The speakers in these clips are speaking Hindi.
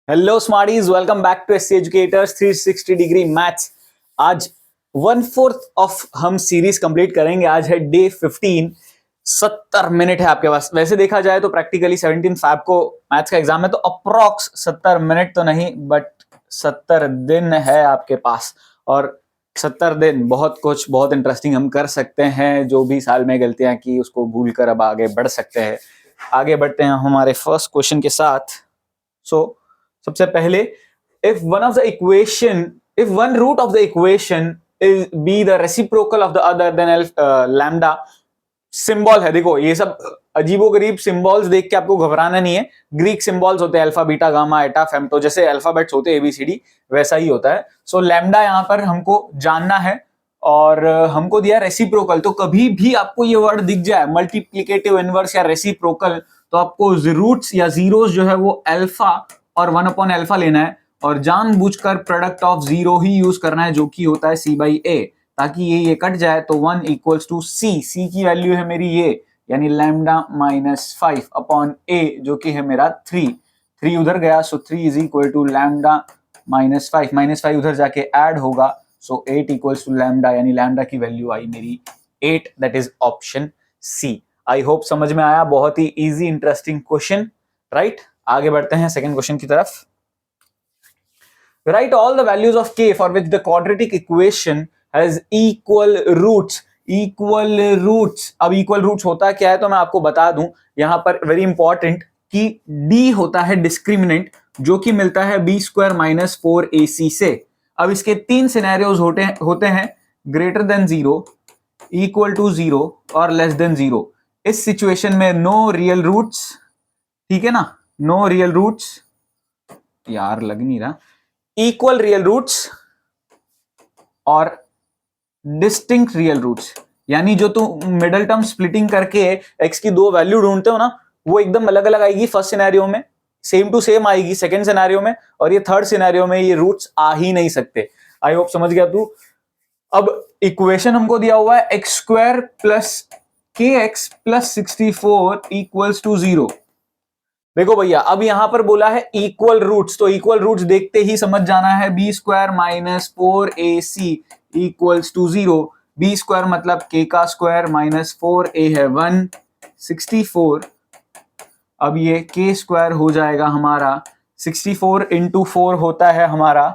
Hello smarties, welcome back to SC educators 360 degree maths. आज 1/4 ऑफ हम सीरीज कंप्लीट करेंगे। आज है डे 15। 70 मिनट है आपके पास। वैसे देखा जाए तो प्रैक्टिकली 17 फैब को मैथ्स का एग्जाम है, तो अप्रॉक्स 70 मिनट तो नहीं बट 70 दिन है आपके पास। और 70 दिन बहुत इंटरेस्टिंग हम कर सकते हैं। जो भी साल में गलतियां की उसको भूल कर अब आगे बढ़ सकते हैं। आगे बढ़ते हैं हमारे फर्स्ट क्वेश्चन के साथ। सबसे पहले, if one root of the equation is be the reciprocal of the other then lambda। Symbol है, देखो ये सब अजीबो गरीब सिंबल्स देख के आपको घबराना नहीं है। ग्रीक सिंबल्स होते हैं अल्फा बीटा गामा एटा फेम्टो, जैसे अल्फाबेट्स होते हैं एबीसीडी, वैसा ही होता है। सो लैम्डा यहाँ पर हमको जानना है और हमको दिया रेसिप्रोकल। तो कभी भी आपको ये वर्ड दिख जाए मल्टीप्लिकेटिव इनवर्स या रेसिप्रोकल, तो आपको रूट्स या जीरोस जो है वो अल्फा और 1/अल्फा लेना है और जानबूझकर product of zero he use करना है, जो कि होता है सी बाई ए, ताकि ये कट जाए। तो 1 इक्वल्स टू सी। सी की वैल्यू है मेरी ये, यानी लैम्डा -5 अपॉन ए, जो कि है मेरा 3। 3 उधर गया, so 3 is equal to lambda -5। -5 उधर जाके ऐड होगा, सो 8 इक्वल्स टू लैम्डा, यानी लैम्डा की वैल्यू आई मेरी 8। That is option C. I hope समझ में आया। बहुत ही इजी इंटरेस्टिंग क्वेश्चन, राइट। आगे बढ़ते हैं सेकंड क्वेश्चन की तरफ। Write all the values of k for which the quadratic equation has equal roots। Equal roots, अब इक्वल रूट्स होता क्या है तो मैं आपको बता दूं यहां पर, वेरी इंपॉर्टेंट, कि d होता है डिस्क्रिमिनेंट, जो कि मिलता है b² - 4ac से। अब इसके 3 सिनेरियोज होते हैं, ग्रेटर देन 0, इक्वल टू 0 और लेस देन 0। इस सिचुएशन में नो रियल रूट्स, ठीक है ना, नो रियल रूट्स, यार लग नहीं रहा, इक्वल रियल रूट्स और डिस्टिंक्ट रियल रूट्स। यानी जो तुम मिडल टर्म स्प्लिटिंग करके एक्स की 2 वैल्यू ढूंढते हो ना, वो एकदम अलग अलग आएगी फर्स्ट सिनेरियो में, सेम टू सेम आएगी सेकंड सिनेरियो में, और ये थर्ड सिनेरियो में ये रूट्स आ ही नहीं सकते। आई होप समझ गया तू। अब इक्वेशन हमको दिया हुआ है x² + kx + 64 इक्वल्स टू 0। देखो भैया, अब यहां पर बोला है इक्वल रूट्स, तो इक्वल रूट्स देखते ही समझ जाना है b² - 4ac equals to 0। b² मतलब k का स्क्वायर माइनस 4a है 164। अब ये k² हो जाएगा हमारा 64 इंटू 4 होता है हमारा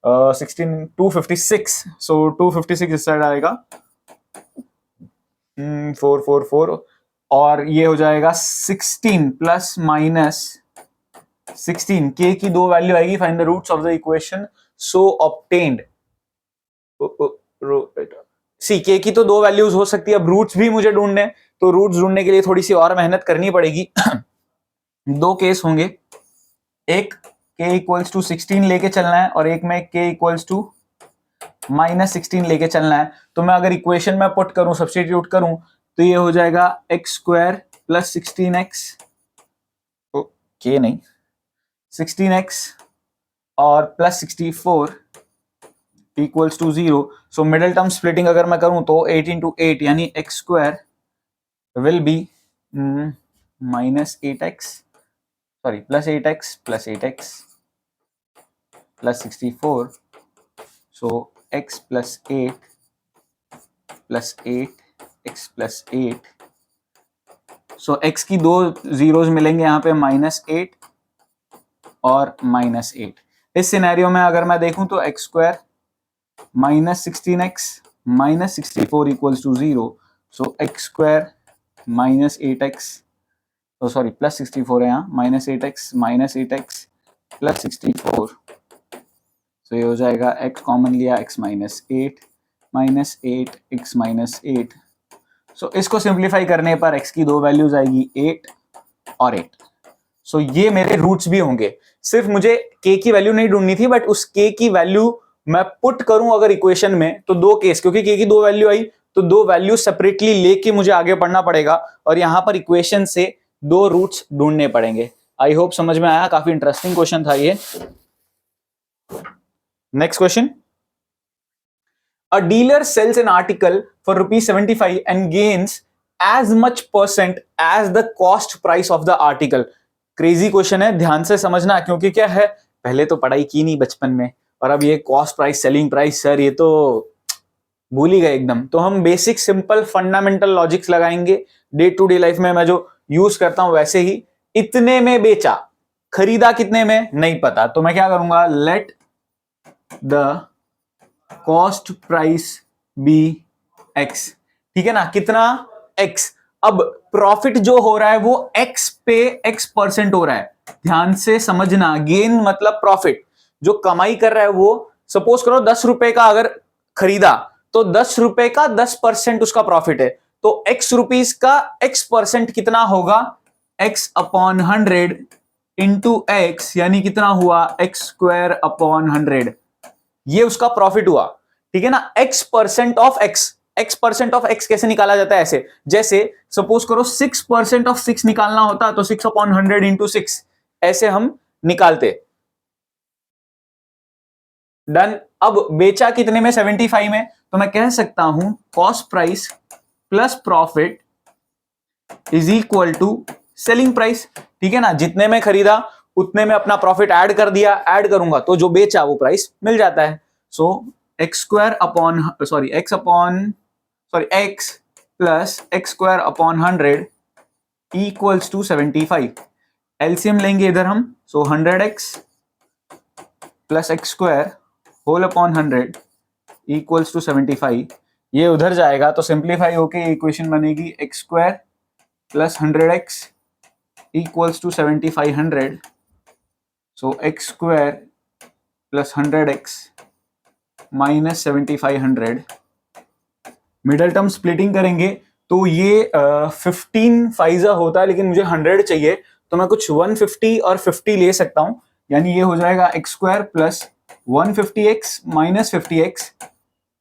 256। सो 256 इस साइड आएगा 444, और ये हो जाएगा 16 ± 16। k की 2 वैल्यू आएगी, find the roots of the equation so obtained. See k की तो 2 वैल्यूज हो सकती है, अब रूट्स भी मुझे ढूंढने, तो रूट्स ढूंढने के लिए थोड़ी सी और मेहनत करनी पड़ेगी। 2 केस होंगे, एक k इक्वल्स टू 16 लेके चलना है और एक में k इक्वल्स टू -16 लेके चलना है। तो मैं अगर इक्वेशन में पुट करूं, सब्स्टिट्यूट करूं, तो ये हो जाएगा x² + 16x, ओके नहीं, 16x और plus 64 equals to 0। So middle term splitting अगर मैं करूं तो 8 × 8, यानी x² will be -8x, sorry +8x + 8x + 64। So x + 8 + 8x + 8। So x की 2 जीरोस मिलेंगे यहाँ पे, -8 और -8। इस सिनेरियो में अगर मैं देखूं तो x² -16x -64 equals to 0। So x² -8x, तो सॉरी +64 है यहाँ, -8x -8x + 64। सो ये हो जाएगा, x कॉमन लिया, x -8 -8 x -8। सो इसको सिंप्लीफाई करने पर x की 2 वैल्यूज आएगी 8 और 8। सो ये मेरे रूट्स भी होंगे। सिर्फ मुझे k की वैल्यू नहीं ढूंढनी थी, बट उस k की वैल्यू मैं पुट करूं अगर इक्वेशन में, तो 2 केस, क्योंकि k की 2 वैल्यू आई तो 2 वैल्यू सेपरेटली लेके मुझे आगे बढ़ना पड़ेगा, और यहां पर इक्वेशन से 2 रूट्स ढूंढने पड़ेंगे। आई होप समझ में आया। काफी इंटरेस्टिंग क्वेश्चन था ये। Next question. A dealer sells an article for ₹75 and gains as much % as the cost price of the article। Crazy question है, ध्यान से समझना, क्योंकि क्या है, पहले तो पढ़ाई की नहीं बचपन में, और अब ये cost price selling price, sir ये तो भूल ही गए एकदम। तो हम बेसिक सिंपल फंडामेंटल लॉजिक्स लगाएंगे, डे टू डे लाइफ में मैं जो यूज करता हूं वैसे ही। इतने में बेचा, खरीदा कितने में नहीं पता, तो मैं क्या करूंगा, let the cost price be x, ठीक है ना, कितना एक्स। अब प्रॉफिट जो हो रहा है वो एक्स पे x% हो रहा है, ध्यान से समझना, गेन मतलब प्रॉफिट, जो कमाई कर रहा है वो, सपोज करो 10 रुपए का अगर खरीदा तो 10 रुपए का 10% उसका प्रॉफिट है, तो x रुपीस का x% कितना होगा, x अपॉन 100 इंटू एक्स, यानी कितना हुआ x² अपॉन 100, ये उसका प्रॉफिट हुआ, ठीक है ना। x% of x, x% of x कैसे निकाला जाता है, ऐसे जैसे सपोज करो 6% ऑफ 6 निकालना होता तो 6 अपॉन 100 इंटू 6, ऐसे हम निकालते। डन। अब बेचा कितने में, 75 में, तो मैं कह सकता हूं cost price plus profit is equal to selling price, ठीक है ना, जितने में खरीदा उतने में अपना प्रॉफिट ऐड कर दिया, ऐड करूंगा तो जो बेचा वो प्राइस मिल जाता है। So x plus x² upon 100 equals to 75। LCM लेंगे इधर हम, so 100x plus x² whole upon 100 equals to 75, ये उधर जाएगा तो सिंप्लीफाई होके इक्वेशन बनेगी x² plus 100x equals to 7500, so x² plus 100x minus 7500, middle term splitting करेंगे तो ये 15 फाइजा होता है, लेकिन मुझे 100 चाहिए तो मैं कुछ 150 और 50 ले सकता हूं, यानी ये हो जाएगा x² plus 150x minus 50x।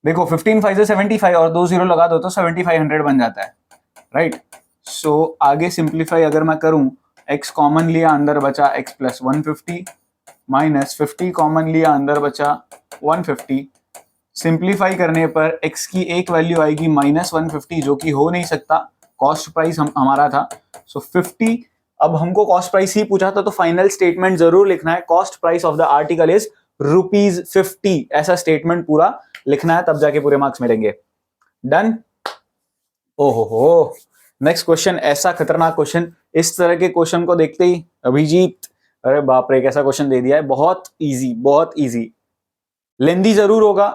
देखो 15 फाइजा 75 और 2 जीरो लगा दो तो 7500 बन जाता है, राइट। सो आगे सिंप्लीफाई अगर मैं करूं, x कॉमन लिया अंदर बचा x प्लस 150 माइनस 50 कॉमन लिया अंदर बचा 150, सिंप्लीफाई करने पर x की एक वैल्यू आएगी -150, जो कि हो नहीं सकता, कॉस्ट प्राइस हमारा था। सो 50, अब हमको कॉस्ट प्राइस ही पूछा था तो फाइनल स्टेटमेंट जरूर लिखना है, cost price of the article is ₹50, ऐसा स्टेटमेंट पूरा लिखना है, तब जाके पूरे मार्क्स मिलेंगे। डन। ओहो, नेक्स्ट क्वेश्चन, ऐसा खतरनाक क्वेश्चन, इस तरह के क्वेश्चन को देखते ही अभिजीत, अरे बाप रे कैसा क्वेश्चन दे दिया है, बहुत इजी, बहुत इजी, लेंदी जरूर होगा,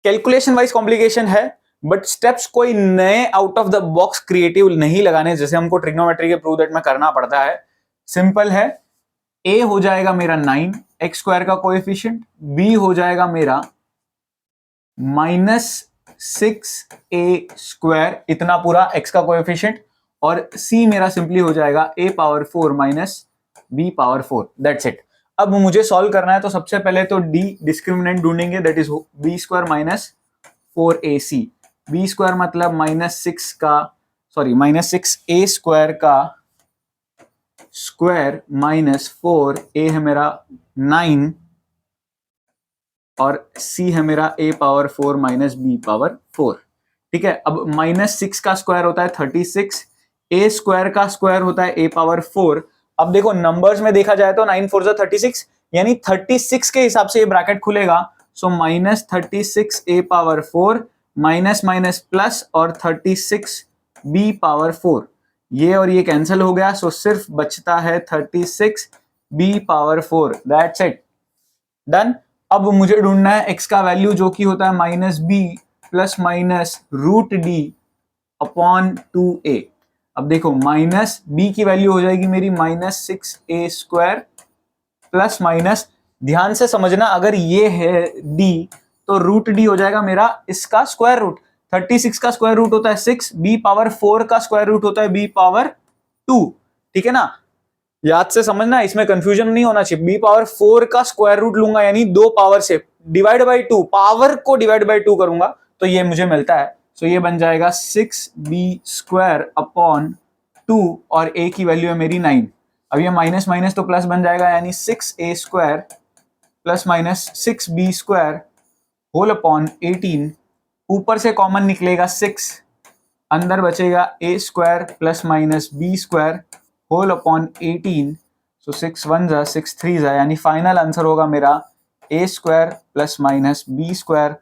कैलकुलेशन वाइज कॉम्प्लिकेशन है, बट स्टेप्स कोई नए out of the box creative नहीं लगाने, जैसे हमको ट्रिग्नोमेट्री के प्रूव दैट में करना पड़ता है। सिंपल है, a हो जाएगा मेरा 9 x² का कोएफिशिएंट, b हो जाएगा मेरा -6a², इतना पूरा x का कोएफिशिएंट, और c मेरा सिंपली हो जाएगा a⁴ minus b⁴, that's it. अब मुझे सॉल्व करना है तो सबसे पहले तो d डिस्क्रिमिनेंट ढूंढेंगे, that is b² minus 4ac, b² मतलब -6a² का स्क्वायर माइनस 4a है मेरा 9 और c है मेरा a⁴ माइनस b⁴, ठीक है। अब -6 का स्क्वायर होता है 36, a² का स्क्वायर होता है a⁴। अब देखो नंबर्स में देखा जाए तो 9 4 36, यानी 36 के हिसाब से ये ब्रैकेट खुलेगा, सो -36 a⁴ माइनस माइनस प्लस और 36 b⁴, ये और ये कैंसिल हो गया, सो सिर्फ बचता है 36 b⁴, दैट्स इट, डन। अब मुझे ढूंढना है x का वैल्यू, जो कि होता है -b plus minus √d upon 2a। अब देखो माइनस b की वैल्यू हो जाएगी मेरी -6a² प्लस माइनस, ध्यान से समझना, अगर ये है d तो √d हो जाएगा मेरा इसका स्क्वायर रूट, 36 का स्क्वायर रूट होता है 6, b⁴ का स्क्वायर रूट होता है b⁴, ठीक है ना, याद से समझना, इसमें कंफ्यूजन नहीं होना चाहिए। b⁴ का स्क्वायर रूट लूंगा, यानी 2 पावर से डिवाइड बाई 2, पावर को डिवाइड बाई 2 करूंगा तो ये मुझे मिलता है, सो ये बन जाएगा 6b² अपॉन 2 और a की वैल्यू है मेरी 9। अब ये माइनस माइनस तो प्लस बन जाएगा, यानी 6a² plus minus 6b² whole upon 18, ऊपर से कॉमन निकलेगा 6, अंदर बचेगा a² plus minus b² whole upon 18, so 6 1 जा 6 3 जा, यानी फाइनल आंसर होगा मेरा a square plus minus b square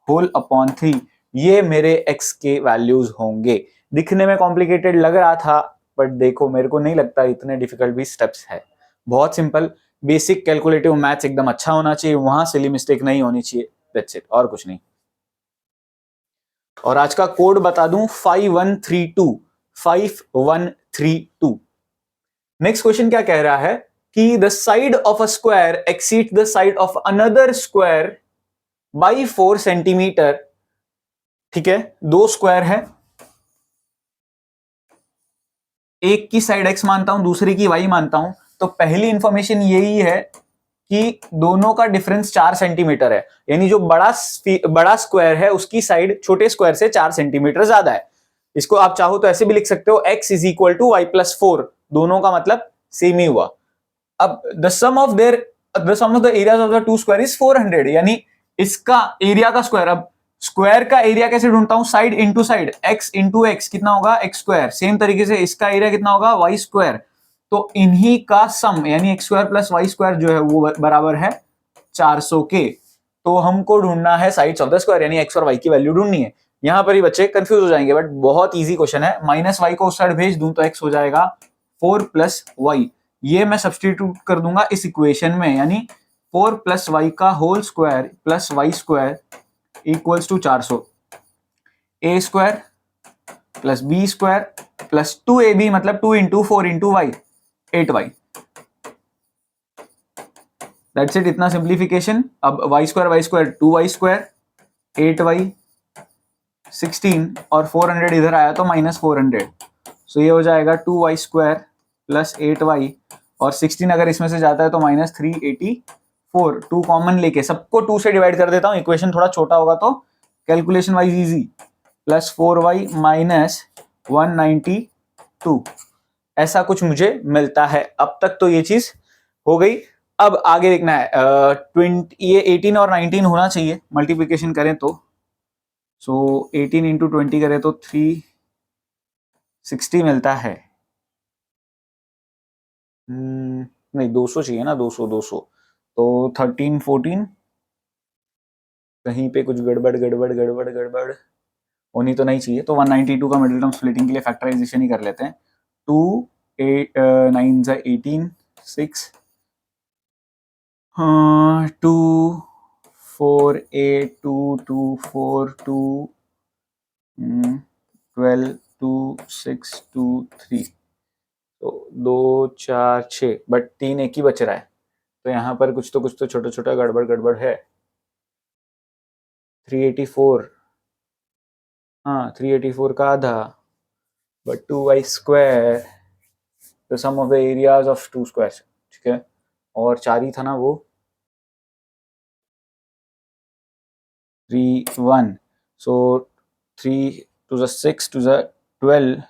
whole upon 3। ये मेरे x के वैल्यूज होंगे। दिखने में कॉम्प्लिकेटेड लग रहा था, बट देखो मेरे को नहीं लगता इतने डिफिकल्ट भी स्टेप्स है। बहुत सिंपल बेसिक कैलकुलेटिव मैथ्स एकदम अच्छा होना चाहिए, वहां सिली मिस्टेक नहीं होनी चाहिए, दैट्स इट, और कुछ नहीं। और आज का कोड बता दूं 5132 5132। नेक्स्ट क्वेश्चन क्या कह रहा है कि the side of a square exceed the side of another square by 4 centimetre. ठीक है, दो स्क्वायर है, एक की साइड x मानता हूं, दूसरी की y मानता हूं। तो पहली इंफॉर्मेशन यही है कि दोनों का डिफरेंस 4 सेंटीमीटर है, यानी जो बड़ा स्क्वायर है उसकी साइड छोटे स्क्वायर से 4 सेंटीमीटर ज्यादा है। इसको आप चाहो तो ऐसे भी लिख सकते हो x is equal to y plus 4, दोनों का मतलब सेम ही हुआ। अब the sum of the areas of the two square is 400, यानी इसका एरिया का स्क्वायर। अब स्क्वायर का एरिया कैसे ढूंढता हूं, side into side, x into x कितना होगा एक्स स्क्वायर। सेम तरीके से इसका एरिया कितना होगा वाई स्क्वायर। तो इन्हीं का सम यानी x square plus y square जो है वो बराबर है 400 के। तो हमको ढूंढना है साइड्स ऑफ द स्क्वायर, यानी एक्स और वाई की वैल्यू ढूंढनी है। यहां पर ही बच्चे कंफ्यूज हो जाएंगे, बट बहुत इजी क्वेश्चन है। माइनस वाई को उस साइड भेज दूं तो एक्स हो जाएगा 4 प्लस वाई। ये मैं सब्सटीट्यूट कर दूंगा इस इक्वेशन में, यानी 4 प्लस वाई का whole square plus y square equals to 400। A square plus b square plus 2ab मतलब 2 into 4 into y 8y। That's it, इतना सिंप्लीफिकेशन। अब y square 2y square 8y 16 और 400 इधर आया तो माइनस 400। सो ये हो जाएगा 2y स्क्वायर प्लस 8y और 16 अगर इसमें से जाता है तो माइनस 384। 2 कॉमन लेके सबको 2 से डिवाइड कर देता हूं, इक्वेशन थोड़ा छोटा होगा तो calculation wise easy. Plus 4y minus 192, ऐसा कुछ मुझे मिलता है। अब तक तो ये चीज हो गई। अब आगे देखना है 20, ये 18 और 19 होना चाहिए, मल्टीप्लिकेशन करें तो। सो 18 इंटू 20 करें तो 360 मिलता है। नहीं 200 चाहिए ना, 200 तो 13 14 कहीं पे कुछ गड़बड़ होनी तो नहीं चाहिए। तो 192 का मिडिल टर्म स्प्लिटिंग के लिए फैक्टराइजेशन ही कर लेते हैं। 2 8 9 जा 18 6 2 4 8 2 2 4 2 12 2 6 2 3, तो 2 4 6, बट 3 एक ही बच रहा है। तो यहाँ पर कुछ तो छोटा छोटा गड़बड़ है। 384, हाँ 384 का आधा, but 2y square the sum of the areas of two squares. ठीक है, और 4 ही था ना वो 3 1। सो 3 to the 6 to the 12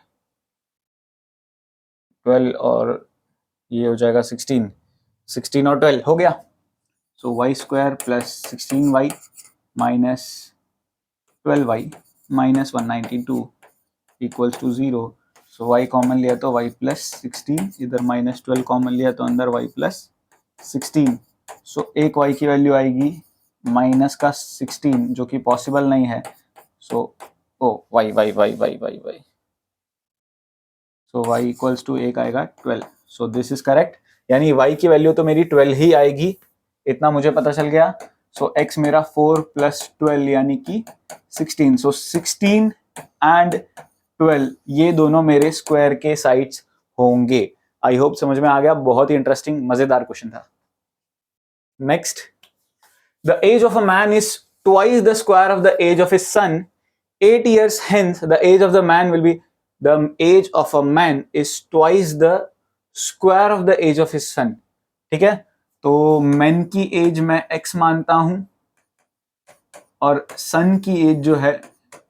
और ये हो जाएगा 16 और 12 हो गया। So y square plus 16y minus 12y minus 192 equals to 0। So y common लिया तो y प्लस 16, इधर माइनस 12 कॉमन लिया तो अंदर y प्लस 16। सो एक y की वैल्यू आएगी माइनस का 16 जो कि पॉसिबल नहीं है। So y so y equals to एक आएगा 12। सो दिस इज करेक्ट, यानी y की वैल्यू तो मेरी 12 ही आएगी, इतना मुझे पता चल गया। सो x मेरा 4 प्लस 12 यानी कि 16। सो 16 एंड 12 ये दोनों मेरे स्क्वायर के साइड्स होंगे। आई होप समझ में आ गया, बहुत ही इंटरेस्टिंग मजेदार क्वेश्चन था। Next, the age of a man is twice the square of the age of his son. 8 years hence the age of the man will be, the age of a man is twice the square of the age of his son। ठीक है, तो मैन की एज मैं x मानता हूं और सन की एज जो है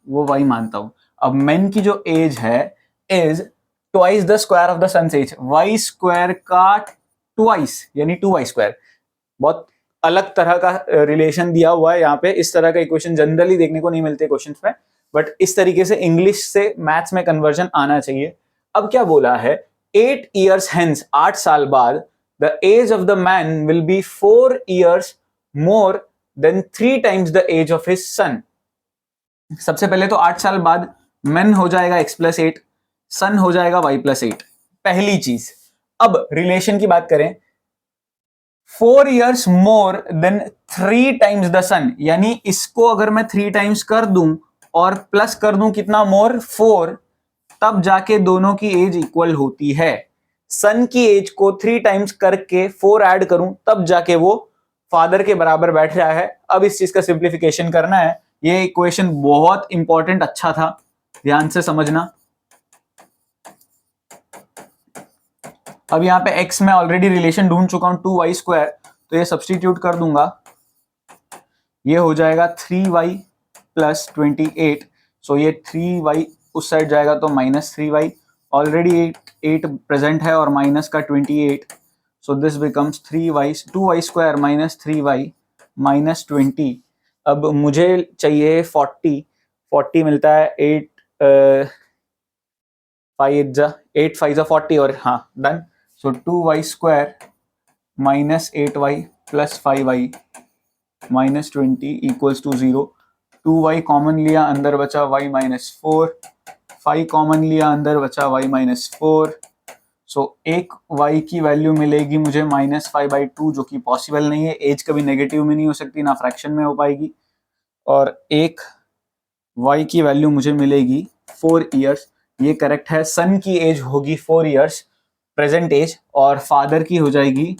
वो y मानता हूं। अब मैन की जो एज है is twice the square of the son age, y square का ट्वाइस यानी 2y स्क्वायर। बहुत अलग तरह का रिलेशन दिया हुआ है यहाँ पे, इस तरह का इक्वेशन जनरली देखने को नहीं मिलते क्वेश्चंस में, बट इस तरीके से इंग्लिश से मैथ्स में कन्वर्जन आना चाहिए। अब क्या बोला है, 8 years hence 8 साल बाद the age of the man will be 4 years more than 3 times the age of his son. सबसे पहले तो 8 साल बाद men हो जाएगा x+8, son हो जाएगा y+8, पहली चीज. अब रिलेशन की बात करें, 4 years more than 3 times the sun, यानी इसको अगर मैं 3 times कर दूं और प्लस कर दूं कितना मोर 4, तब जाके दोनों की एज इक्वल होती है. सन की एज को 3 टाइम्स करके 4 ऐड करूं तब जाके वो फादर के बराबर बैठ रहा है. अब इस चीज का सिंप्लीफिकेशन करना है. ये इक्वेशन बहुत इंपॉर्टेंट, अच्छा था, ध्यान से समझना. अब यहाँ पे x में ऑलरेडी रिलेशन ढूंढ चुका हूं 2y², तो ये सब्सटीट्यूट कर दूंगा. ये हो जाएगा 3y + 28. सो ये 3y उस साइड जाएगा तो -3y. ऑलरेडी 8 प्रेजेंट है और माइनस का 28. So this becomes 2y² - 3y - 20. अब मुझे चाहिए 40 मिलता है. 8 5 जा 40 और हाँ डन. सो 2y² - 8y + 5y - 20 = 0. 2y common लिया, अंदर बचा y - 4. 5 कॉमन लिया, अंदर बचा y - 4. सो एक y की वैल्यू मिलेगी मुझे -5/2, जो कि पॉसिबल नहीं है. एज कभी नेगेटिव में नहीं हो सकती, ना फ्रैक्शन में हो पाएगी. और एक y की वैल्यू मुझे मिलेगी 4 इयर्स. ये करेक्ट है. सन की एज होगी 4 इयर्स प्रेजेंट एज, और फादर की हो जाएगी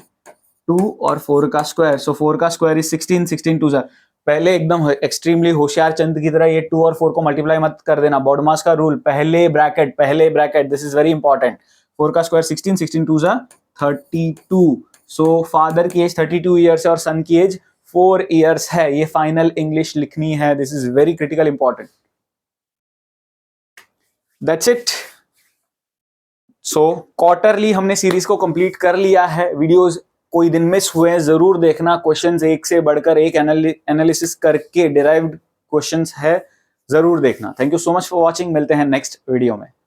2 और 4 का स्क्वायर. सो 4 का स्क्वायर इज 16. 16 2 पहले एकदम एक्सट्रीमली होशियार चंद की तरह ये 2 और 4 को मल्टीप्लाई मत कर देना. बॉडमास का रूल, पहले bracket, this is very important. 4 का स्क्वायर 16. 16 2 32. सो फादर की एज 32 ईयर्स है और सन की एज 4 इयर्स है. ये फाइनल इंग्लिश लिखनी है. This is very critical important. That's it. So quarterly हमने सीरीज को कंप्लीट कर लिया है. वीडियोस कोई दिन मिस हुए हैं जरूर देखना. क्वेश्चंस एक से बढ़कर एक एनालिसिस करके डिराइव्ड क्वेश्चंस है, जरूर देखना. Thank you so much for watching. मिलते हैं नेक्स्ट वीडियो में.